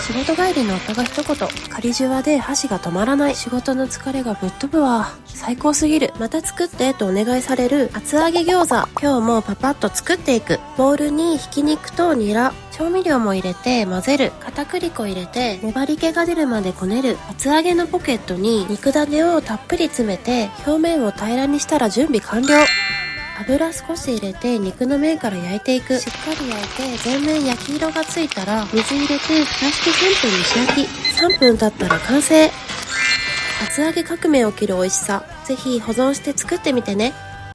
仕事帰りの夫が一言、仮じゅわで箸が止まらない。仕事の疲れがぶっ飛ぶわ。最高すぎる。また作ってとお願いされる厚揚げ餃子。今日もパパッと作っていく。ボウルにひき肉とニラ、調味料も入れて混ぜる。片栗粉入れて粘り気が出るまでこねる。厚揚げのポケットに肉種をたっぷり詰めて表面を平らにしたら準備完了。油少し入れて肉の面から焼いていく。しっかり焼いて全面焼き色がついたら水入れて蓋して3分蒸し焼き。3分経ったら完成。厚揚げ革命起きる美味しさ。ぜひ保存して作ってみてね。